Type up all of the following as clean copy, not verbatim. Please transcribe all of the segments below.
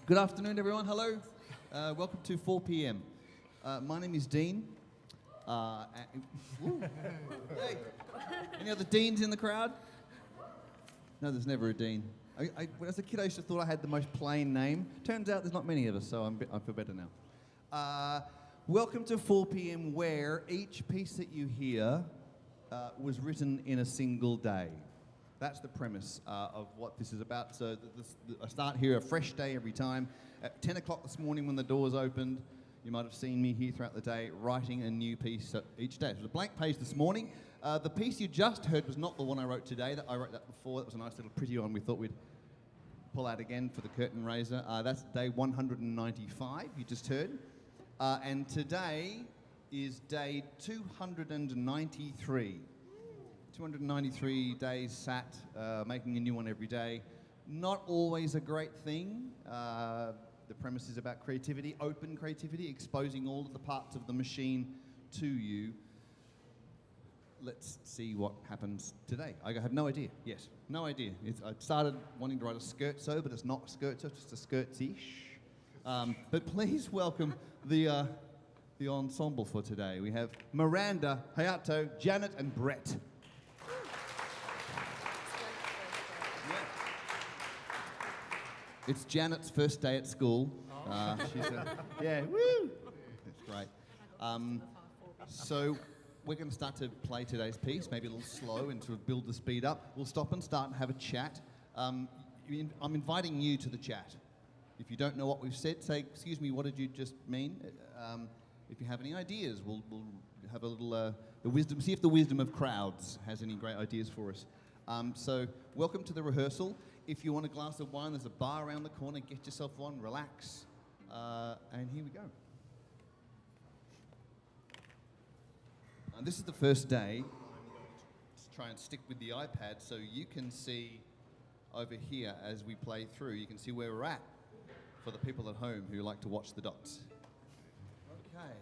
Good afternoon, everyone. Hello. Welcome to 4 p.m. My name is Dean. Hey. Any other Deans in the crowd? No, there's never a Dean. When as a kid, I used to thought I had the most plain name. Turns out there's not many of us, so I feel better now. Welcome to 4 p.m., where each piece that you hear was written in a single day. That's the premise of what this is about. So I start here a fresh day every time. At 10 o'clock this morning when the doors opened, you might have seen me here throughout the day writing a new piece each day. It was a blank page this morning. The piece you just heard was not the one I wrote today. I wrote that before. That was a nice little pretty one we thought we'd pull out again for the curtain raiser. That's day 195 you just heard. And today is day 293. 293 days sat, making a new one every day. Not always a great thing. The premise is about creativity, open creativity, exposing all of the parts of the machine to you. Let's see what happens today. I have no idea. Yes, no idea. I started wanting to write a scherzo, but it's not a scherzo, it's just a skirts-ish. But please welcome the ensemble for today. We have Miranda, Hayato, Janet, and Brett. It's Janet's first day at school. Yeah, woo! That's great. So we're going to start to play today's piece, maybe a little slow and sort of build the speed up. We'll stop and start and have a chat. I'm inviting you to the chat. If you don't know what we've said, say, excuse me, what did you just mean? If you have any ideas, we'll have a little, see if the wisdom of crowds has any great ideas for us. So welcome to the rehearsal. If you want a glass of wine, there's a bar around the corner. Get yourself one, relax, and here we go. And this is the first day. I'm going to try and stick with the iPad so you can see over here as we play through. You can see where we're at for the people at home who like to watch the dots. Okay.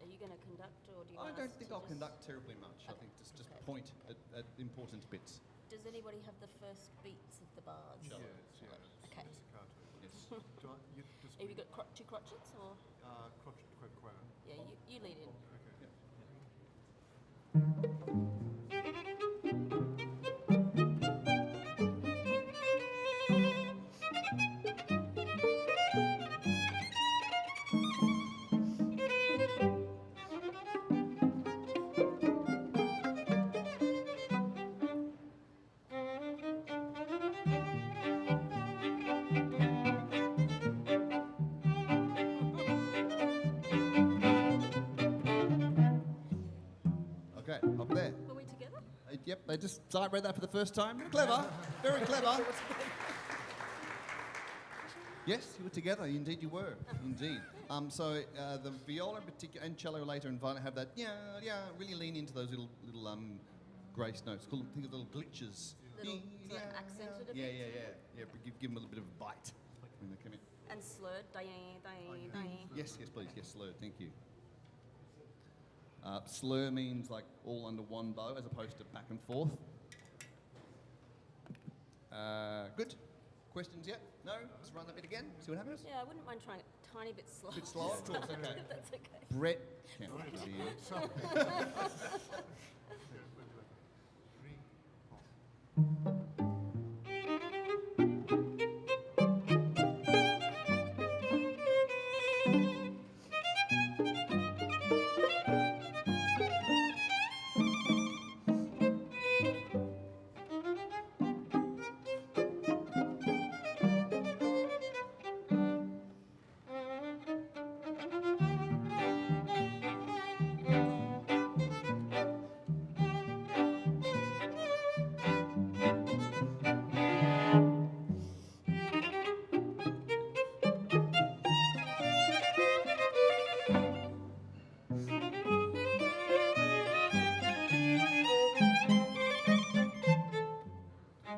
Are you going to conduct, or do you I want don't us think to I'll just conduct terribly much. I think just point at important bits. Does anybody have the first beats of the bars? Sure. Okay. Yes. Have you got two crotchets, or? Yeah, you lead in. Okay, up there. Were we together? Yep, they just read that for the first time. Clever, very clever. Yes, you were together. Indeed, you were. Indeed. So the viola in particular and cello later and violin have that really lean into those little grace notes. Think of little glitches. Accented a bit. Yeah. Give them a little bit of a bite when they come in. And slurred. Yes, please. Yes, slurred. Thank you. Slur means like all under one bow as opposed to back and forth. Good. Questions yet? No? Let's run that bit again. See what happens? Yeah, I wouldn't mind trying a tiny bit slower. A bit slower? Of course, okay. That's okay. Brett. Can't wait to see you.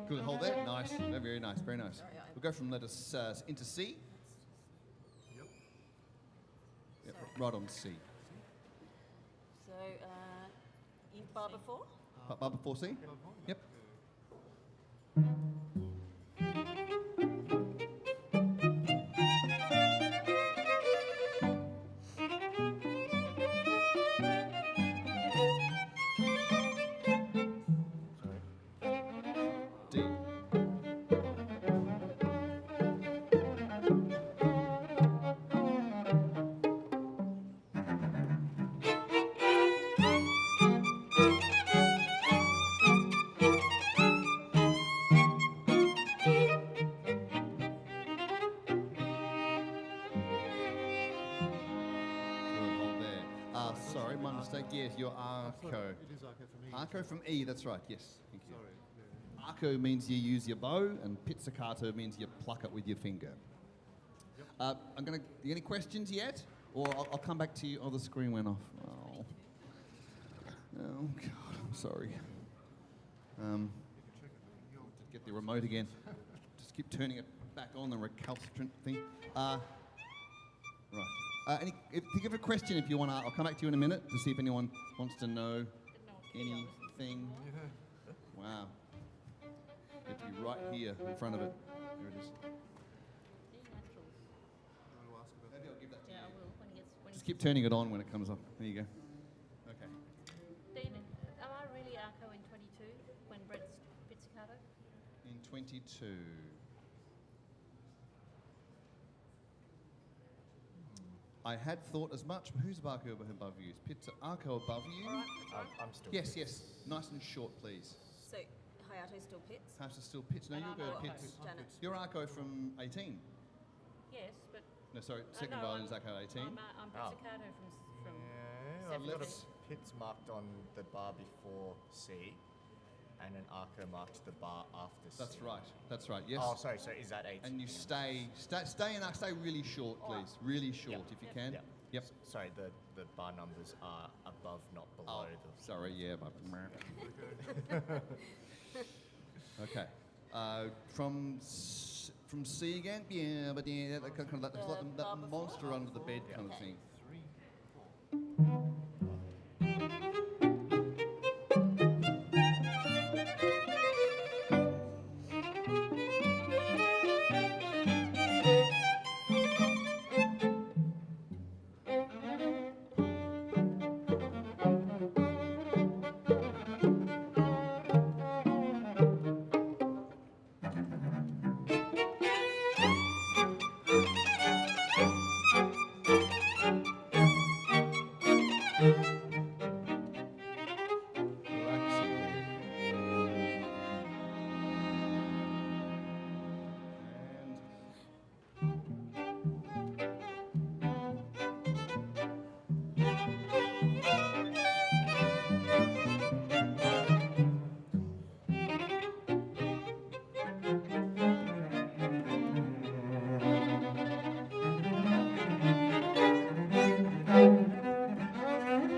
Good, hold there. Nice. Very nice, very nice. Sorry, We'll go from letters into C. Yep, right on C. So, you've bar before? Bar before C? Yep. Yes, you're arco. It is arco from E. Arco from E, that's right, yes. Thank you. Sorry. Yeah. Arco means you use your bow, and pizzicato means you pluck it with your finger. Any questions yet? Or I'll come back to you. Oh, the screen went off. Oh, God, I'm sorry. Get the remote again. Just keep turning it back on, the recalcitrant thing. Right. If you have a question, if you want to, I'll come back to you in a minute to see if anyone wants to know anything. Wow. You have to be right here in front of it. There it is. Maybe I'll give that to you. Yeah, I will when he gets. Just keep turning it on when it comes up. There you go. Okay. Dean, am I really arco in 22 when Brett's pizzicato? In 22. I had thought as much. Who's Arco above you? Is Pizza Arco above you? All right, I'm still. Yes, yes. Nice and short, please. So Hayato's still pits? House is still Pits. No, And you'll I'm go Arco. Pits. Janet. You're Arco from 18. Yes, but No, sorry, second no, violin is I'm- Arco 18. I'm Oh. pizzicato from Yeah, I've got Let's- a pits marked on the bar before C, and an arco marked the bar after C. That's right. That's right. Yes. Oh, sorry. So is that 8? And you stay really short, please. Really short, if you can. Yep. Yep. Sorry, the bar numbers are above, not below. Sorry. Yeah. But okay. From C again. Yeah, but yeah, that kind of that, it's like that bar before? monster under the bed kind of Okay. thing. 3, 4.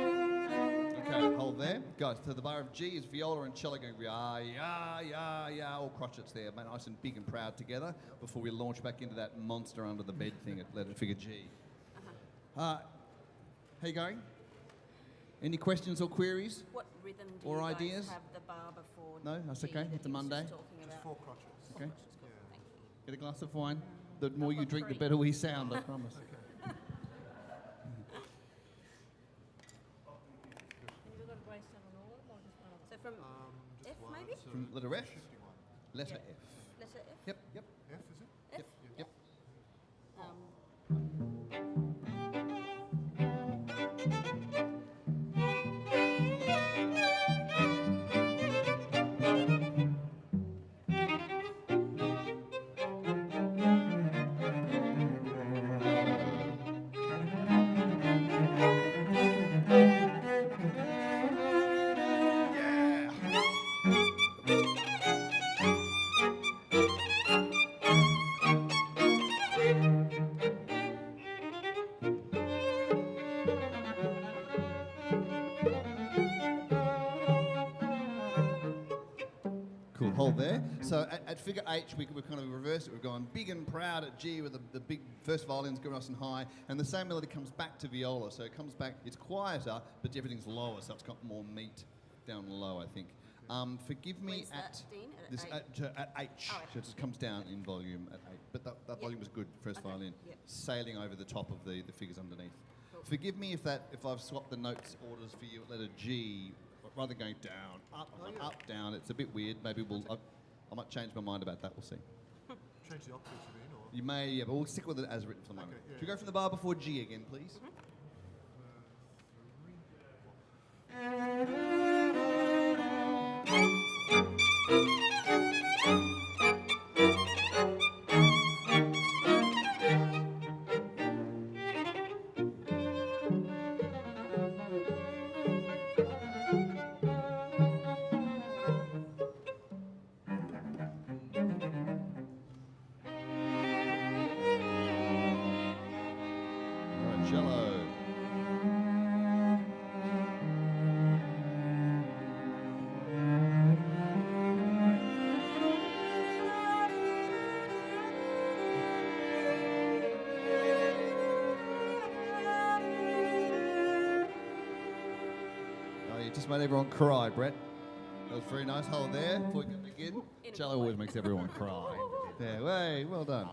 Okay, hold there. Go. So the bar of G is viola and cello going all crotchets there, nice and big and proud together before we launch back into that monster under the bed thing at letter figure G. How you going? Any questions or queries? What rhythm do Or you guys ideas? have the bar before No, that's G okay. that It's a he was Monday. just talking Just about? 4 crotchets. Okay. Thank you. Get a glass of wine. The more I've you got drink, the 3. better we sound, I promise. Have you got a grace down on all of them or just one of them? So from Just F one, maybe? so From letter F? shifty one. Letter Yeah. F. Letter F? Yep, yep, F, is it? F? yep. Cool, hold there. So at figure H, we've kind of reversed it. We've gone big and proud at G with the big first violins going nice and high, and the same melody comes back to viola. So it comes back, it's quieter, but everything's lower, so it's got more meat down low, I think. Forgive me Where's at that, Dean? this At at H, Oh, so it just comes down in volume at H. But that Yep. volume was good, first Okay, violin, yep. sailing over the top of the figures underneath. Cool. Forgive me if I've swapped the notes orders for you at letter G, rather than going down, up, down. It's a bit weird. Maybe I might change my mind about that. We'll see. Change the octaves, you mean? Or? You may, yeah, but we'll stick with it as written for the moment. Okay, yeah, Should we go from the bar before G again, please? made everyone cry, Brett. That was very nice. Hold there before we can begin. Cello always makes everyone cry. Yeah, way, well done.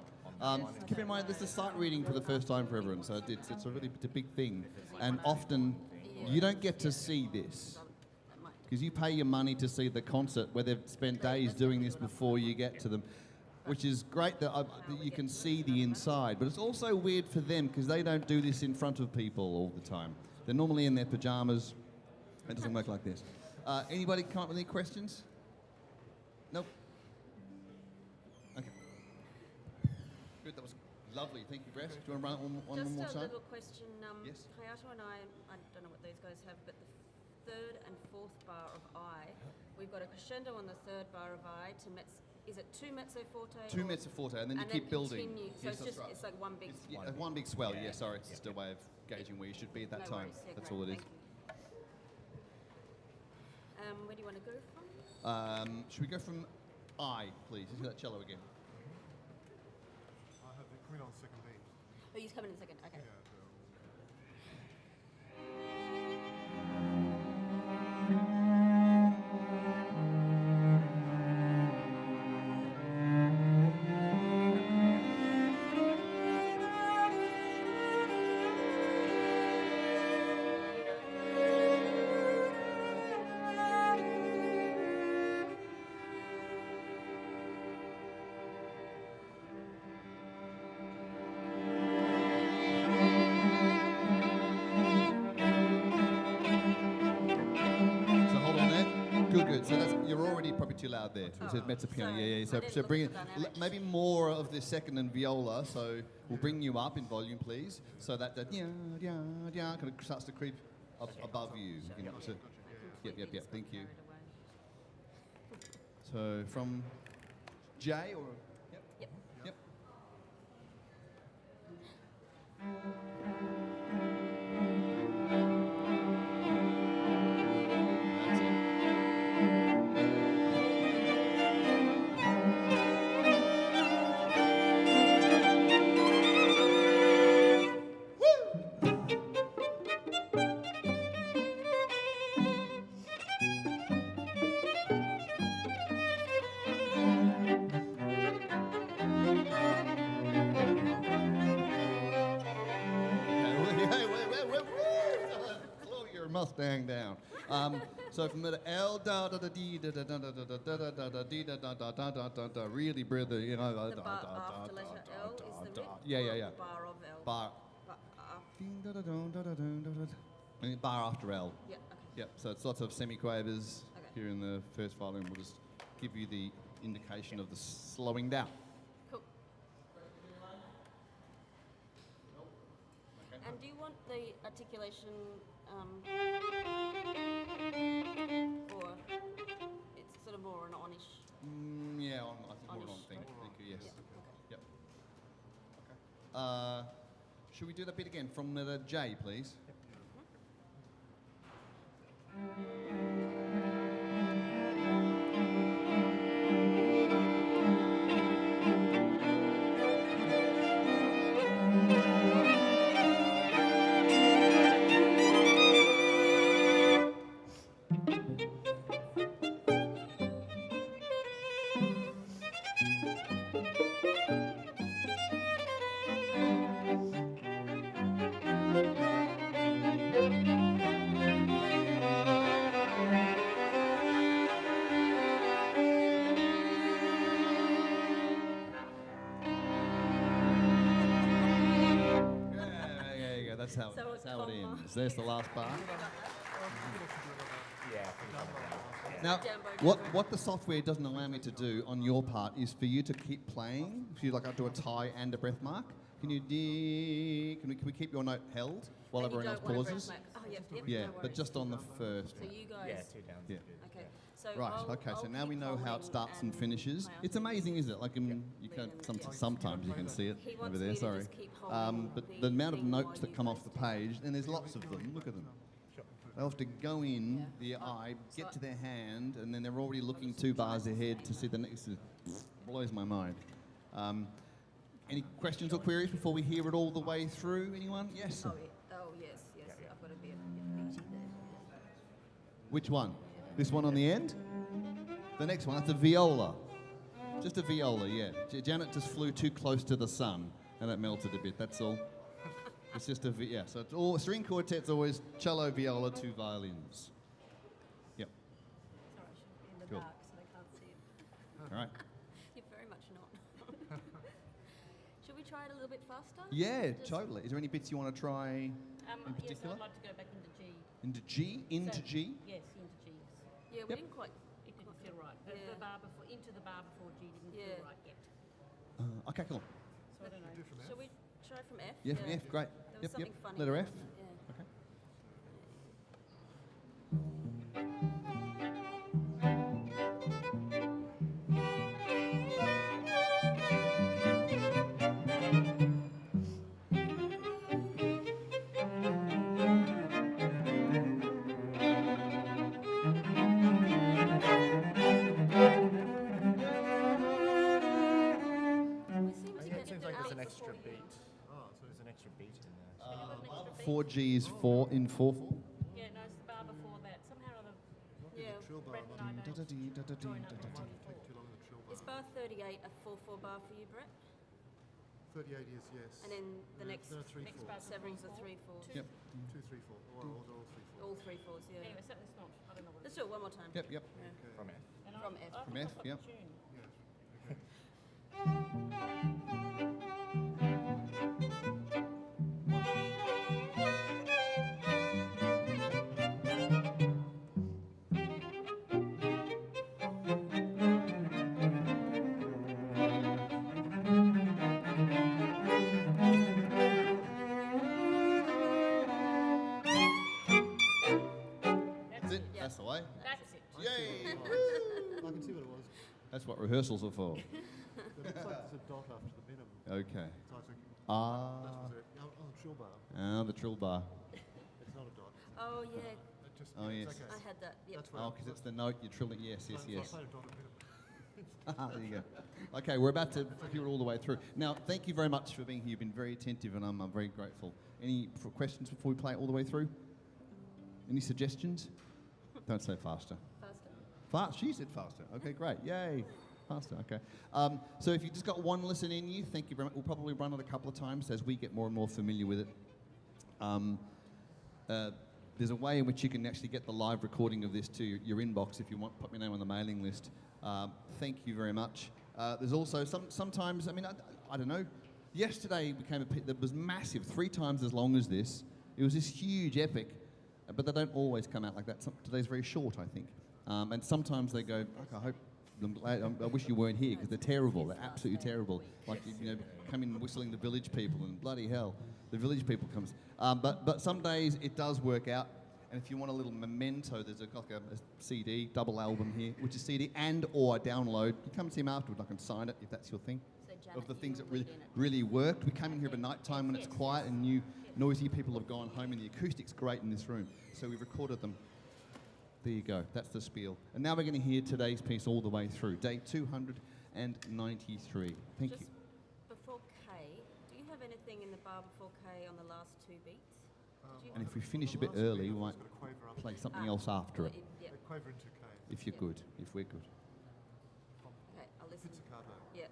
Keep in mind, this is sight reading for the first time for everyone, so it's a really big thing. And often, you don't get to see this. Because you pay your money to see the concert where they've spent days doing this before you get to them, which is great that you can see the inside. But it's also weird for them because they don't do this in front of people all the time. They're normally in their pajamas. It doesn't work like this. Anybody come up with any questions? Nope. Okay. Good, that was lovely. Thank you, Brett. Do you want to run it one more Just a time? little question. Yes. Hayato and I don't know what these guys have, but the third and fourth bar of I, we've got a crescendo on the third bar of I to is it 2 mezzo forte? 2 mezzo forte, and then you keep building. Continue. So Yes, it's just that's right. it's like one big. One big swell. Yeah, sorry, it's just a way of gauging where you should be at that No time. worries. Yeah, That's great. all it is. Thank you. Where do you want to go from? Should we go from I, please? Let's do that cello again. I have the queen on second beat. Oh, you come in a second. Okay. Yeah. Good. So you're already probably too loud there. It says mezzo piano. sorry. Yeah. I didn't So look bring at it. the dynamics. Maybe more of the second and viola. So we'll bring you up in volume, please, so that kind of starts to creep up above you. You know, so- Yep. Thank you. So from J or Yep. Yep. That's it. Slow your Mustang down. So from the L da da da D da da da da da da da da da D da da da da da da da really breathe the The bar after letter L is the rip. Yeah. The bar of L. Bar. Ding da da dun da da dun da da. And bar after L. Yeah. Okay. Yep. So it's lots of semiquavers Okay. here in the first violin. We'll just give you the indication of the slowing down. Cool. And do you want the articulation, or it's sort of more an onish? Yeah, I think more on Onish, thing. right? Thank you. Yes. Yeah. Yep. Okay. Should we do that bit again from the J, please? Yeah, that's how, So that's a how it comma. ends. There's the last bar. Yeah. Now, Jumbo. what the software doesn't allow me to do on your part is for you to keep playing. If you like, I do a tie and a breath mark. Can you can we keep your note held while And you everyone else don't want a breath pauses? mark. Oh, yep. Yeah, no but worries. just on the first So one. you guys. Yeah, 2 downs. Yeah. Is good. Okay. So Right. I'll, Okay. So I'll now we keep know how it holding starts and finishes. Hayato. It's amazing, isn't it? Like you can Yeah. sometimes you can see it He over wants there. me to Sorry. just keep holding But the the amount of thing notes while that you come guys off the do. page, and there's lots of them. Look at them. They have to go in the eye, get to their hand, and then they're already looking 2 bars ahead to see the next. It blows my mind. Any questions or queries before we hear it all the way through? Anyone? Yes. Oh, yes. I've got a bit of beauty there. Which one? This one on the end? The next one, that's a viola. Just a viola, yeah. Janet just flew too close to the sun and it melted a bit, that's all. It's just a, yeah, so it's all, string quartet's always cello, viola, 2 violins. Yep, Sorry, I should be in the Cool. dark so they can't see it. all right. You're very much not. Should we try it a little bit faster? Yeah, Just- totally. Is there any bits you want to try in Yes, particular? I'd like to go back into G. Into G? Into So- G? Yes, into Gs. Yeah, we Yep. didn't quite. It didn't feel right. The Yeah. bar before, into the bar before G didn't Yeah. feel right yet. Okay, cool. So I don't know. Shall we try from F? Yeah, from F, great. There was Yep, something yep. funny. Letter there, F. wasn't it? Yeah. Okay. We seem to It get seems the like there's an eight extra before beat. Oh, so there's an extra beat in there. Four G's, 4 in 4. Yeah, no, it's the bar before that. Somehow or other, Yeah. Brett and I don't join up on one four. Is bar 38 a 4/4 bar for you, Brett? 38 is yes. And then the next There are 3 next 4. bar's a several's a 3/4. 3/4. Yep. 2 3 4. Or all 3 4. All 3/4s, yeah. Anyway, something's not, I don't know what it Let's is. do it one more time. Yep, yep. Yeah. From F. And From I F. think From I've F, got yep. the tune. Yes. Okay. That's it. Yeah. That's the way. That's it. Yay! I can see what it was. That's what rehearsals are for. It looks like there's a dot after the minimum. Okay. So I think that Ah, was it. Oh, the trill bar. the trill bar. It's not a dot. Oh, yeah. It just, Oh, it's yes. okay. I had that. Yep. That's fine. Oh, because it's the note you're trilling. Yes, yes, So yes. I played a dot at minimum. There you go. Okay, we're about to hear it all the way through. Now, thank you very much for being here. You've been very attentive, and I'm very grateful. Any questions before we play it all the way through? Any suggestions? Don't say faster. Faster. Fast. She said faster. Okay, great. Yay. Faster. Okay. So if you just got one listen in you, thank you very much. We'll probably run it a couple of times as we get more and more familiar with it. There's a way in which you can actually get the live recording of this to your inbox if you want. Put your name on the mailing list. Thank you very much. There's also sometimes, I mean, I don't know. Yesterday became a pit that was massive, 3 times as long as this. It was this huge epic, but they don't always come out like that. Today's very short, I think. And sometimes they go, I hope, I wish you weren't here because they're terrible. They're absolutely terrible. Like, you know, come in whistling the Village People and bloody hell, the Village People comes. But some days it does work out. And if you want a little memento, there's like a CD, double album here, which is CD and or download. You come and see him afterwards. I can sign it if that's your thing. So Janet, Of the you things that will really, lead in it. really worked. We come in here at night time when it's quiet and noisy people have gone home and the acoustic's great in this room. So we've recorded them. There you go. That's the spiel. And now we're going to hear today's piece all the way through. Day 293. Thank Just you. before K, do you have anything in the bar before K on the last 2 beats? Did you And have- if we finish a The bit last early, beat, we I've might just got a quaver up. play something Ah, else after well, it. Yep. A quaver into K. If you're Yeah. good. If we're good. Okay, I'll listen. Pizzicato. Yep.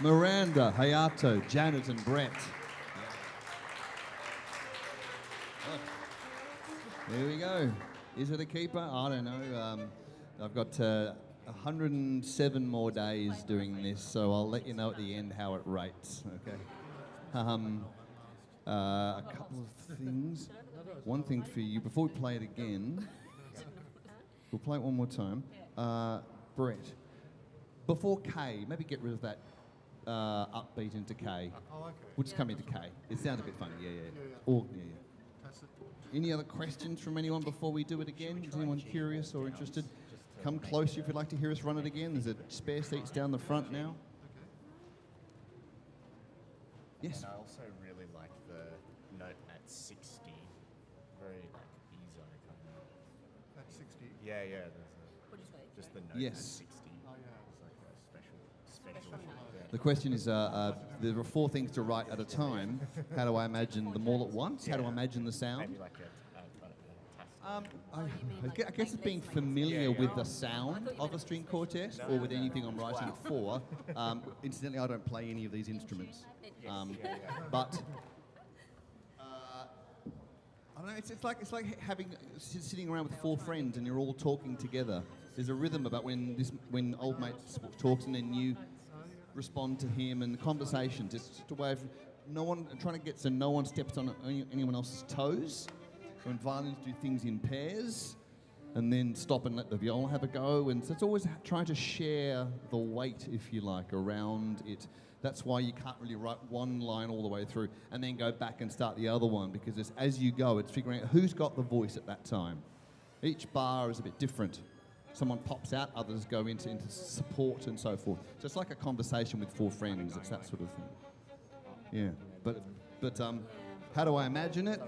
Miranda, Hayato, Janet, and Brett. There we go. Is it a keeper? I don't know. I've got 107 more days doing this, so I'll let you know at the end how it rates. Okay. A couple of things. One thing for you before we play it again. We'll play it one more time. Brett, before K, maybe get rid of that upbeat into K. Oh, okay. We'll just come into K. It sounds a bit funny. Yeah. Yeah. Or, yeah. That's it. Any other questions from anyone before we do it again? Is anyone curious or interested? Come closer if you'd like to hear us run it again. There's a spare seats down the front now. Yes. And I also really like the note at 60. Very like easy kind of. At 60. Yeah. What'd you say? Just the note Yes. at 60. Oh, yeah. It's like a special. The question is, there are 4 things to write at a time. How do I imagine them all at once? How do I imagine the sound? Maybe like a task. I guess it's being familiar with the sound of a string quartet or with anything I'm writing it for. Incidentally, I don't play any of these instruments. But I don't know. It's like having sitting around with 4 friends and you're all talking together. There's a rhythm about when old mate talks and then you respond to him and conversations. It's just a way of trying to get so no one steps on anyone else's toes. When violins do things in pairs, and then stop and let the viola have a go, and so it's always trying to share the weight, if you like, around it. That's why you can't really write one line all the way through and then go back and start the other one, because as you go, it's figuring out who's got the voice at that time. Each bar is a bit different. Someone pops out, others go into support and so forth. So it's like a conversation with 4 friends. It's that sort of thing. Yeah, but how do I imagine it?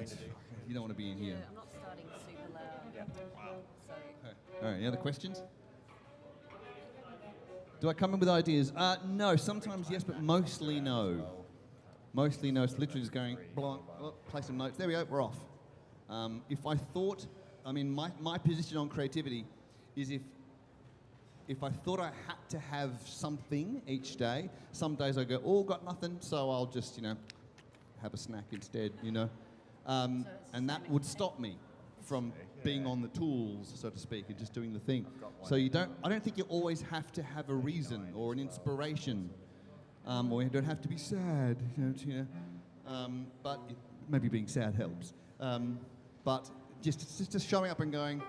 You don't want to be in Yeah, here. I'm not starting super loud. So All right, any other questions? Do I come in with ideas? No, sometimes yes, but mostly no. Mostly no. It's literally just going, blank, play some notes. There we go, we're off. If I thought, my position on creativity is if I thought I had to have something each day, some days I go, got nothing, so I'll just, have a snack instead, and that would stop me from being on the tools, so to speak, and just doing the thing. So I don't think you always have to have a reason or an inspiration, or you don't have to be sad, but maybe being sad helps. But just showing up and going,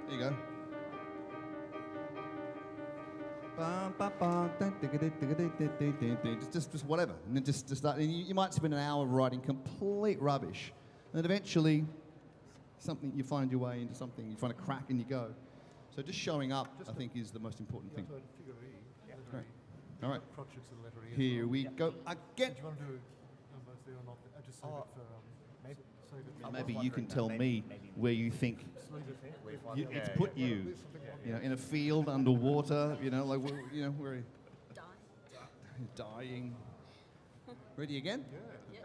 there you go. Just whatever, and then just start. And you might spend an hour writing complete rubbish, and then eventually, you find your way into something. You find a crack and you go. So just showing up, I think, is the most important thing. Figure E. Right. All right. Crotchets and letter E. Here we go again. Do you want to do mostly or not? Just save it for maybe- save it. Maybe you can tell me where you think it's put you. In a field underwater. Like where are you? Dying. Ready again? yeah.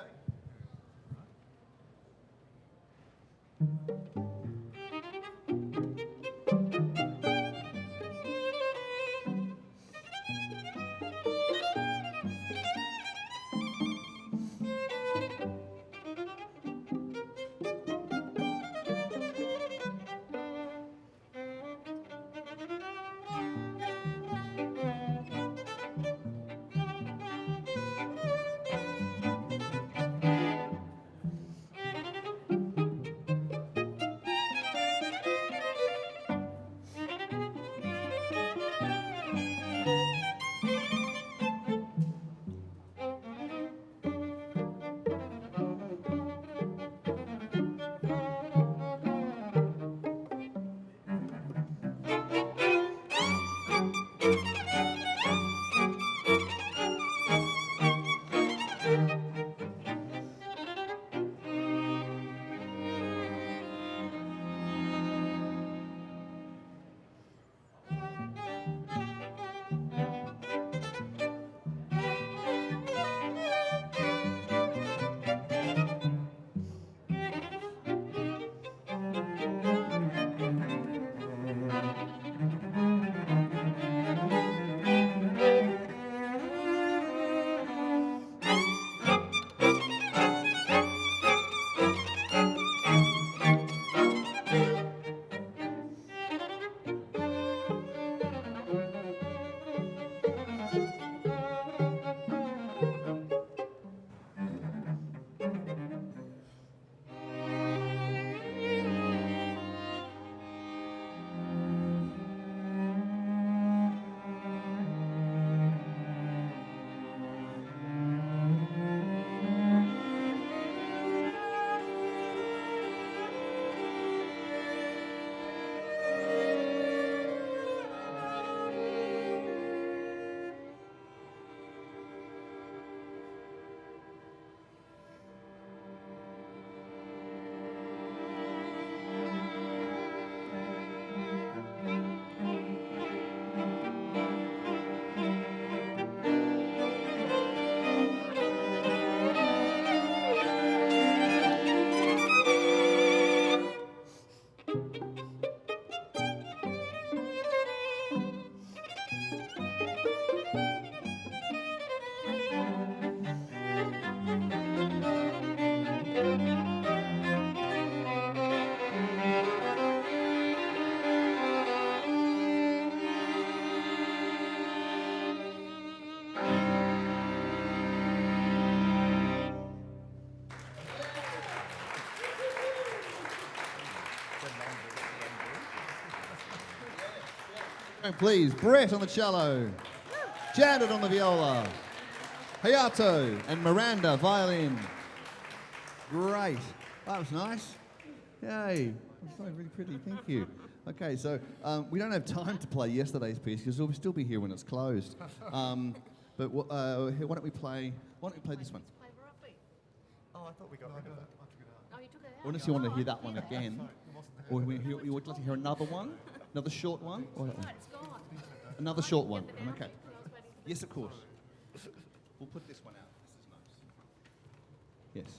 And please, Brett on the cello, Janet on the viola, Hayato and Miranda violin. Great. That was nice. Yay. That's really pretty. Thank you. Okay, so we don't have time to play yesterday's piece because we'll still be here when it's closed. But why don't we play? Why don't we play this one? Play rugby. Oh, I thought we got rid of that. Oh, you took it out? Unless you want to hear that one again, or you would like to hear another one, another short one, or that one? Right, it's gone. Another short one. Okay. I was waiting for Yes, of course. We'll put this one out. This is nice.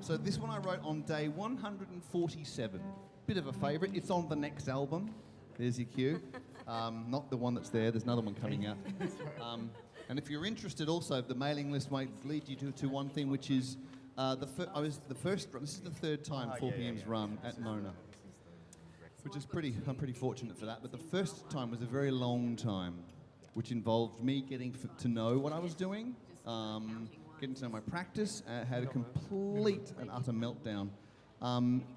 Yes. So this one I wrote on day 147. Bit of a favourite. It's on the next album. There's your cue. Not the one that's there. There's another one coming out. And if you're interested, also the mailing list might lead you to one thing, which is the first. This is the third time 4 PM's run at Mona, which is I'm pretty fortunate for that. But the first time was a very long time, which involved me getting to know what I was doing, getting to know my practice. Had a complete and utter meltdown.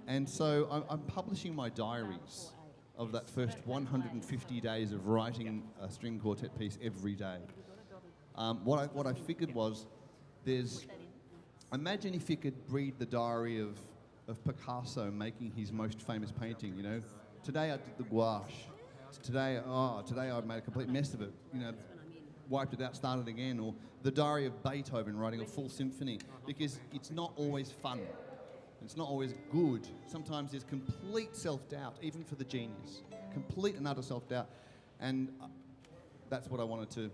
And so I'm publishing my diaries of that first 150 days of writing a string quartet piece every day. What I figured was, imagine if you could read the diary of Picasso making his most famous painting. You know, today I did the gouache. Today I made a complete mess of it. You know, wiped it out, started again. Or the diary of Beethoven writing a full symphony, because it's not always fun. It's not always good. Sometimes there's complete self-doubt, even for the genius. Complete and utter self-doubt. And that's what I wanted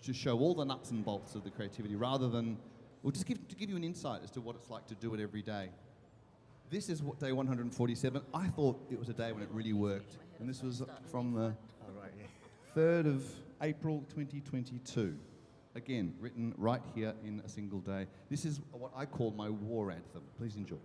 to show, all the nuts and bolts of the creativity, rather than, or just to give you an insight as to what it's like to do it every day. This is what day 147. I thought it was a day when it really worked. And this was from the 3rd of April 2022. Again, written right here in a single day. This is what I call my war anthem. Please enjoy.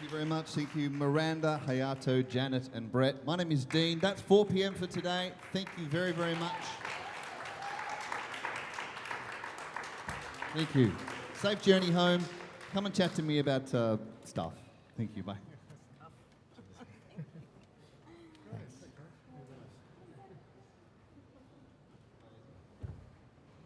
Thank you very much. Thank you, Miranda, Hayato, Janet, and Brett. My name is Dean. That's 4 p.m. for today. Thank you very, very much. Thank you. Safe journey home. Come and chat to me about stuff. Thank you. Bye.